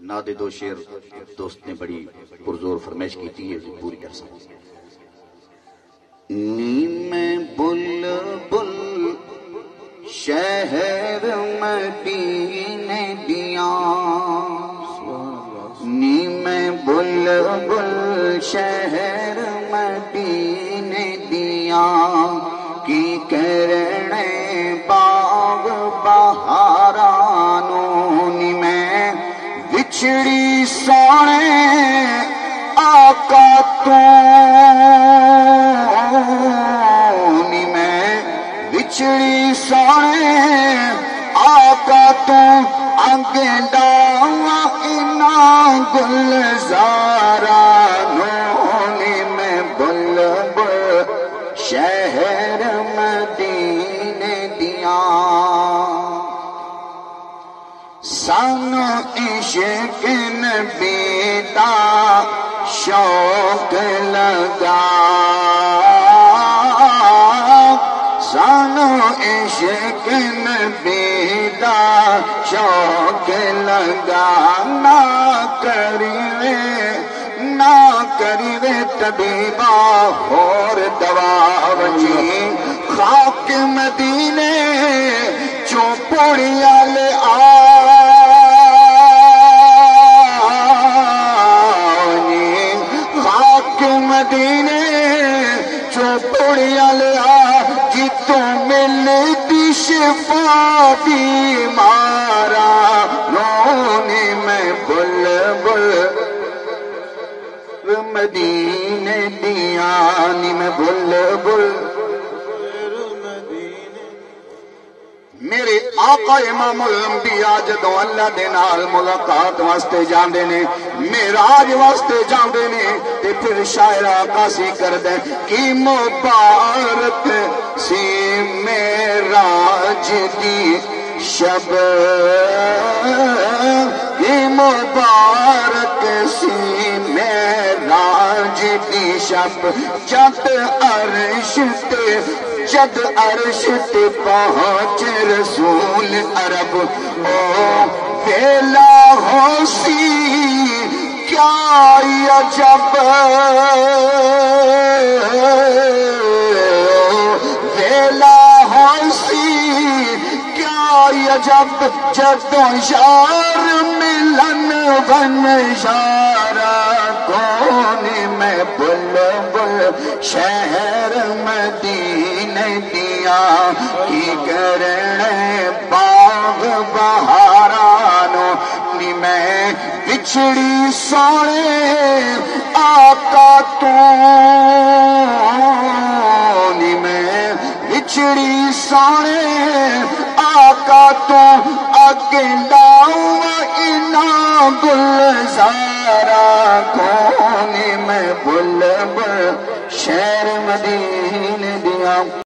नादे दो शेर दोस्त ने बड़ी पुरजोर फरमाइश की थी, पूरी कर सकती। नी मैं बुलबुल शहर मदीने दिया, नी मैं बुलबुल शहर मदीने दिया, की करने बाग बहारानो, नी मैं बिछड़ी सोने आका तू, नी मैं बिछड़ी सोने आका तू, आगे डावा इना गुलजारा नी मैं बुलबुल शहर मदीने दिया। सानू इश्क नबी दा शौक लगा, सानू इश्क नबी दा शौक लगा, ना करीवे तबीबा और दवा वजी, खाक मदीने चौपड़िया ले आनी, खाक मदीने चौपड़िया ले आ, जितों मिलती शिफा बीमारा नोनी मैं बुलबुल मदीने दिया, नी मैं बुलबुल। मेरे आका इमामुल अंबिया जदों अल्लाह दे नाल मुलाकात वास्ते जांदे ने, मेराज वास्ते जांदे ने, ते फिर शायर आकाशी करदे कि मुबारक सी मेराज दी शब, कि मुबारक सी मेराज दी शब, जद अर्श ते पहुंचे रसूल अरब, ओ वेला होसी क्या अजब, वेला होसी क्या अजब, जदों यार मिलन बन यारा कौन, मैं बुलबुल शहर मदीने दिया, की करने बाग बहारानो, नी मैं बिछड़ी सोने आका तू, नी मैं बिछड़ी सोने आका तू, आगे लाऊं इना गुलजारा कौन, मैं बुलबुल शहर मदीने दिया।